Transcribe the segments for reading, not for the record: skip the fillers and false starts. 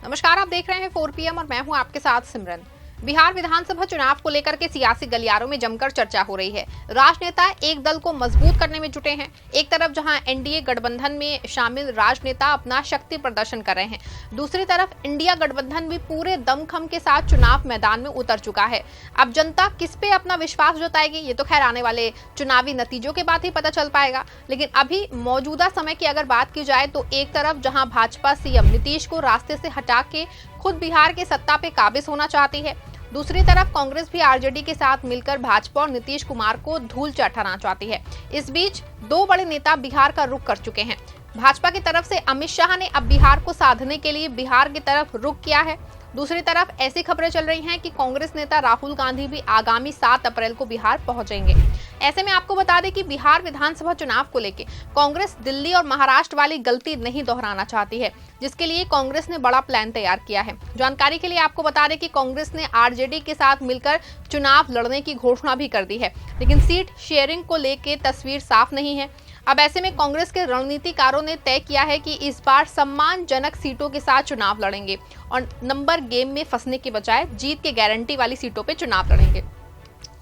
नमस्कार, आप देख रहे हैं 4 PM और मैं हूं आपके साथ सिमरन। बिहार विधानसभा चुनाव को लेकर के सियासी गलियारों में जमकर चर्चा हो रही है। राजनेता एक दल को मजबूत करने में जुटे हैं। एक तरफ जहां एनडीए गठबंधन में शामिल राजनेता अपना शक्ति प्रदर्शन कर रहे हैं, दूसरी तरफ इंडिया गठबंधन भी पूरे दमखम के साथ चुनाव मैदान में उतर चुका है। अब जनता किस पे अपना विश्वास जताएगी, ये तो खैर आने वाले चुनावी नतीजों के बाद ही पता चल पाएगा। लेकिन अभी मौजूदा समय की अगर बात की जाए तो एक तरफ जहां भाजपा सीएम नीतीश को रास्ते से हटा के खुद बिहार के सत्ता पे काबिज होना चाहती है, दूसरी तरफ कांग्रेस भी आरजेडी के साथ मिलकर भाजपा और नीतीश कुमार को धूल चटाना चाहती है। इस बीच दो बड़े नेता बिहार का रुख कर चुके हैं। भाजपा की तरफ से अमित शाह ने अब बिहार को साधने के लिए बिहार की तरफ रुख किया है। दूसरी तरफ ऐसी खबरें चल रही हैं कि कांग्रेस नेता राहुल गांधी भी आगामी 7 अप्रैल को बिहार पहुंचेंगे। ऐसे में आपको बता दें कि बिहार विधानसभा चुनाव को लेकर कांग्रेस दिल्ली और महाराष्ट्र वाली गलती नहीं दोहराना चाहती है, जिसके लिए कांग्रेस ने बड़ा प्लान तैयार किया है। जानकारी के लिए आपको बता दें कि कांग्रेस ने आरजेडी के साथ मिलकर चुनाव लड़ने की घोषणा भी कर दी है, लेकिन सीट शेयरिंग को लेकर तस्वीर साफ नहीं है। अब ऐसे में कांग्रेस के रणनीतिकारों ने तय किया है कि इस बार सम्मानजनक सीटों के साथ चुनाव लड़ेंगे और नंबर गेम में फंसने के बजाय जीत के गारंटी वाली सीटों पे चुनाव लड़ेंगे।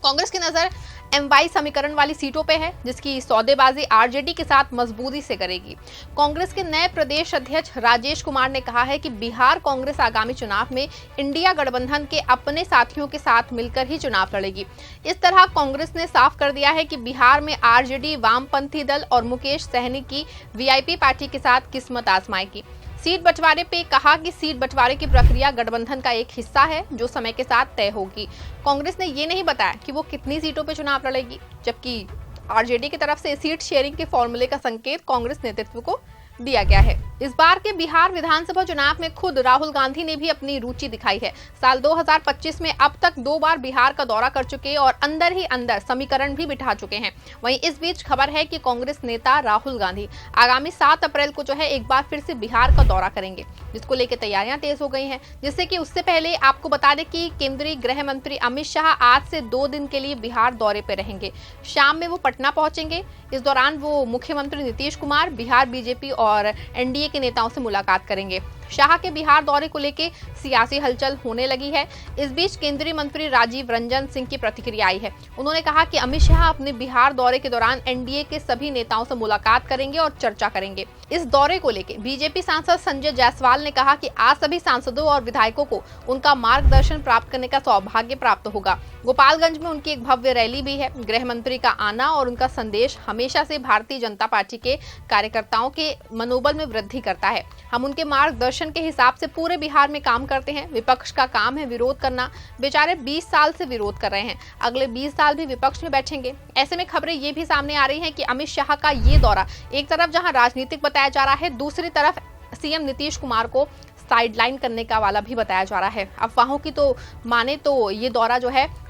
कांग्रेस की नजर MY समीकरण वाली सीटों पे है, जिसकी सौदेबाजी आरजेडी के साथ मजबूती से करेगी। कांग्रेस के नए प्रदेश अध्यक्ष राजेश कुमार ने कहा है कि बिहार कांग्रेस आगामी चुनाव में इंडिया गठबंधन के अपने साथियों के साथ मिलकर ही चुनाव लड़ेगी। इस तरह कांग्रेस ने साफ कर दिया है कि बिहार में आरजेडी वामपंथी दल और मुकेश सहनी की VIP पार्टी के साथ किस्मत आजमाएगी। सीट बंटवारे पे कहा कि सीट बंटवारे की प्रक्रिया गठबंधन का एक हिस्सा है जो समय के साथ तय होगी। कांग्रेस ने ये नहीं बताया कि वो कितनी सीटों पे चुनाव लड़ेगी, जबकि आरजेडी की तरफ से सीट शेयरिंग के फॉर्मूले का संकेत कांग्रेस नेतृत्व को दिया गया है। इस बार के बिहार विधानसभा चुनाव में खुद राहुल गांधी ने भी अपनी रुचि दिखाई है। साल 2025 में अब तक 2 बार बिहार का दौरा कर चुके और अंदर ही अंदर समीकरण भी बिठा चुके हैं। वहीं इस बीच खबर है कि कांग्रेस नेता राहुल गांधी आगामी 7 अप्रैल को एक बार फिर से बिहार का दौरा करेंगे, जिसको लेकर तैयारियां तेज हो गई हैं। जिससे कि उससे पहले आपको बता दें कि केंद्रीय गृह मंत्री अमित शाह आज से 2 दिन के लिए बिहार दौरे पर रहेंगे। शाम में वो पटना पहुंचेंगे। इस दौरान वो मुख्यमंत्री नीतीश कुमार, बिहार बीजेपी और एनडीए के नेताओं से मुलाकात करेंगे। शाह के बिहार दौरे को लेकर सियासी हलचल होने लगी है। इस बीच केंद्रीय मंत्री राजीव रंजन सिंह की प्रतिक्रिया आई है। उन्होंने कहा कि अमित शाह अपने बिहार दौरे के दौरान एनडीए के सभी नेताओं से मुलाकात करेंगे और चर्चा करेंगे। इस दौरे को लेकर बीजेपी सांसद संजय जायसवाल ने कहा कि आज सभी सांसदों और विधायकों को उनका मार्गदर्शन प्राप्त करने का सौभाग्य प्राप्त होगा। गोपालगंज में उनकी एक भव्य रैली भी है। गृह मंत्री का आना और उनका संदेश हमेशा से भारतीय जनता पार्टी के कार्यकर्ताओं के मनोबल में वृद्धि करता है। हम उनके मार्गदर्शन के हिसाब से पूरे बिहार में काम करते हैं। विपक्ष का काम है विरोध करना। बेचारे 20 साल से विरोध कर रहे हैं, अगले 20 साल भी विपक्ष में बैठेंगे। ऐसे में खबरें ये भी सामने आ रही हैं कि अमित शाह का ये दौरा एक तरफ जहां राजनीतिक बताया जा रहा है, दूसरी तरफ सीएम नीतीश कुमार को साइडलाइन करने का वाला भी बताया जा रहा है। अफवाहों की तो माने तो ये दौरा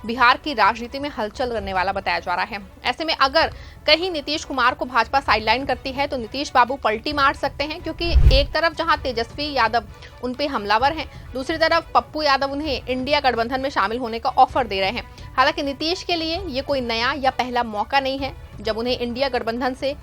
बिहार की राजनीति में हलचल करने वाला बताया जा रहा है। ऐसे में अगर कहीं नीतीश कुमार को भाजपा साइडलाइन करती है तो नीतीश बाबू पलटी मार सकते हैं, क्योंकि एक तरफ जहां तेजस्वी यादव उन पे हमलावर हैं, दूसरी तरफ पप्पू यादव उन्हें इंडिया गठबंधन में शामिल होने का ऑफर दे रहे हैं। हालांकि नीतीश के लिए ये कोई नया या पहला मौका नहीं है जब उन्हें इंडिया गठबंधन से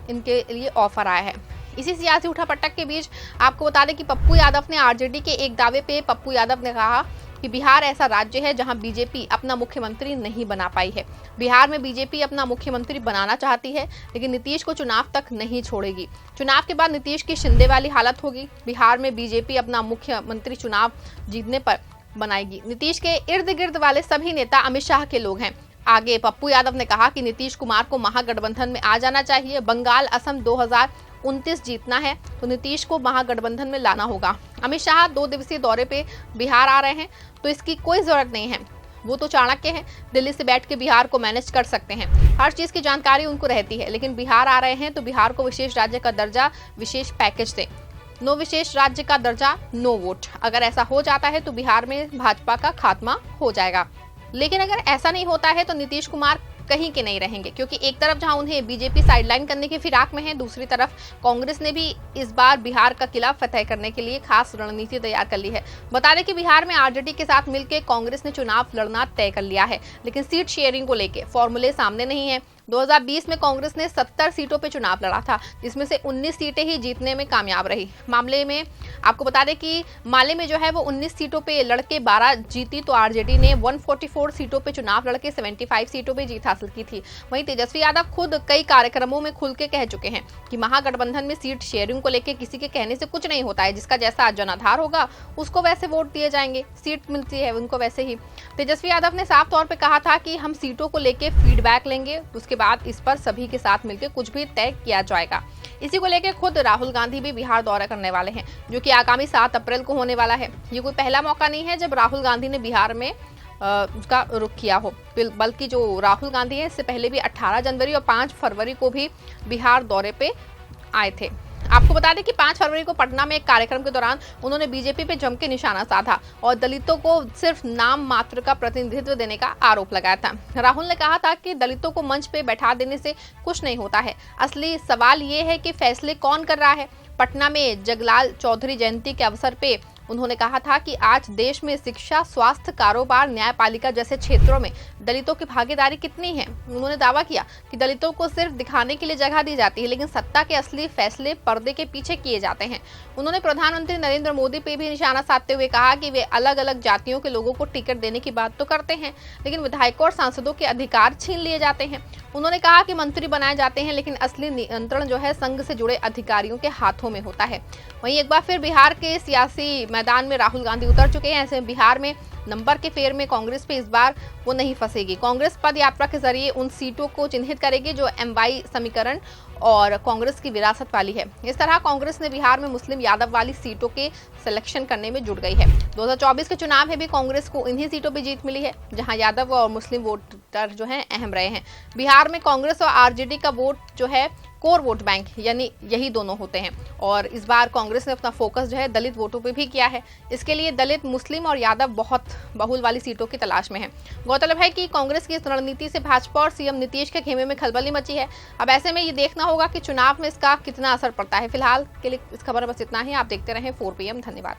इनके लिए ऑफर आया है। इसी सियासी उठापटक के बीच आपको बता दें कि पप्पू यादव ने आरजेडी के एक दावे पे पप्पू यादव ने कहा कि बिहार ऐसा राज्य है जहां बीजेपी अपना मुख्यमंत्री नहीं बना पाई है। बिहार में बीजेपी अपना मुख्यमंत्री बनाना चाहती है, लेकिन नीतीश को चुनाव तक नहीं छोड़ेगी। चुनाव के बाद नीतीश की शिंदे वाली हालत होगी। बिहार में बीजेपी अपना मुख्यमंत्री चुनाव जीतने पर बनाएगी। नीतीश के इर्द गिर्द वाले सभी नेता अमित शाह के लोग हैं। आगे पप्पू यादव ने कहा कि नीतीश कुमार को महागठबंधन में आ जाना चाहिए। बंगाल, असम 2029 जीतना है तो नीतीश को महागठबंधन में लाना होगा। अमित शाह 2 दिवसीय दौरे पे बिहार आ रहे हैं तो इसकी कोई जरूरत नहीं है। वो तो चाणक्य हैं, दिल्ली से बैठ के बिहार को मैनेज कर सकते हैं। हर चीज की जानकारी उनको रहती है, लेकिन बिहार आ रहे हैं तो बिहार को विशेष राज्य का दर्जा, विशेष पैकेज दें। नो विशेष राज्य का दर्जा, नो वोट। अगर ऐसा हो जाता है तो बिहार में भाजपा का खात्मा हो जाएगा। लेकिन अगर ऐसा नहीं होता है तो नीतीश कुमार कहीं के नहीं रहेंगे, क्योंकि एक तरफ जहां उन्हें बीजेपी साइडलाइन करने की फिराक में है, दूसरी तरफ कांग्रेस ने भी इस बार बिहार का किला फतेह करने के लिए खास रणनीति तैयार कर ली है। बता दें कि बिहार में आरजेडी के साथ मिलकर कांग्रेस ने चुनाव लड़ना तय कर लिया है, लेकिन सीट शेयरिंग को लेकर फॉर्मूले सामने नहीं है। 2020 में कांग्रेस ने 70 सीटों पे चुनाव लड़ा था, जिसमें से 19 सीटें ही जीतने में कामयाब रही। मामले में आपको बता दें कि माले में जो है वो 19 सीटों पे लड़के 12 जीती, तो आरजेडी ने 144 सीटों पे चुनाव लड़के 75 सीटों पे जीत हासिल की थी। वहीं तेजस्वी यादव खुद कई कार्यक्रमों में खुल के कह चुके हैं कि महागठबंधन में सीट शेयरिंग को लेकर किसी के कहने से कुछ नहीं होता है, जिसका जैसा जनाधार होगा उसको वैसे वोट दिए जाएंगे, सीट मिलती है उनको वैसे ही। तेजस्वी यादव ने साफ तौर पे कहा था कि हम सीटों को लेकर फीडबैक लेंगे, उसके बाद इस पर सभी के साथ मिलकर कुछ भी तय किया जाएगा। इसी को लेकर खुद राहुल गांधी भी बिहार दौरा करने वाले हैं, जो कि आगामी 7 अप्रैल को होने वाला है। ये कोई पहला मौका नहीं है जब राहुल गांधी ने बिहार में उसका रुख किया हो, बल्कि जो राहुल गांधी है इससे पहले भी 18 जनवरी और 5 फरवरी को भी बिहार दौरे पे आए थे। आपको बता दें कि 5 फरवरी को पटना में एक कार्यक्रम के दौरान उन्होंने बीजेपी पे जम के निशाना साधा और दलितों को सिर्फ नाम मात्र का प्रतिनिधित्व देने का आरोप लगाया था। राहुल ने कहा था कि दलितों को मंच पे बैठा देने से कुछ नहीं होता है, असली सवाल ये है कि फैसले कौन कर रहा है। पटना में जगलाल चौधरी जयंती के अवसर पे उन्होंने कहा था कि आज देश में शिक्षा, स्वास्थ्य, कारोबार, न्यायपालिका जैसे क्षेत्रों में दलितों की भागीदारी कितनी है। उन्होंने दावा किया कि दलितों को सिर्फ दिखाने के लिए जगह दी जाती है, लेकिन सत्ता के असली फैसले पर्दे के पीछे किए जाते हैं। उन्होंने प्रधानमंत्री नरेंद्र मोदी पे भी निशाना साधते हुए कहा कि वे अलग अलग जातियों के लोगों को टिकट देने की बात तो करते हैं, लेकिन विधायकों और सांसदों के अधिकार छीन लिए जाते हैं। उन्होंने कहा कि मंत्री बनाए जाते हैं, लेकिन असली नियंत्रण जो है संघ से जुड़े अधिकारियों के हाथों में होता है। वहीं एक बार फिर बिहार के सियासी मैदान में राहुल गांधी उतर चुके हैं। ऐसे बिहार में नंबर के फेर में कांग्रेस पे इस बार वो नहीं फंसेगी। कांग्रेस पद यात्रा के जरिए उन सीटों को चिन्हित करेगी जो एमवाई समीकरण और कांग्रेस की विरासत वाली है। इस तरह कांग्रेस ने बिहार में मुस्लिम यादव वाली सीटों के सिलेक्शन करने में जुट गई है। 2024 के चुनाव में भी कांग्रेस को इन्हीं सीटों पर जीत मिली है, जहां यादव और मुस्लिम वोटर जो है अहम रहे हैं। बिहार में कांग्रेस और आरजेडी का वोट जो है कोर वोट बैंक यानी यही दोनों होते हैं, और इस बार कांग्रेस ने अपना फोकस जो है दलित वोटों पे भी किया है। इसके लिए दलित, मुस्लिम और यादव बहुत बहुल वाली सीटों की तलाश में है। गौरतलब है कि कांग्रेस की इस रणनीति से भाजपा और सीएम नीतीश के खेमे में खलबली मची है। अब ऐसे में ये देखना होगा कि चुनाव में इसका कितना असर पड़ता है। फिलहाल के लिए इस खबर में बस इतना ही। आप देखते रहें 4 PM। धन्यवाद।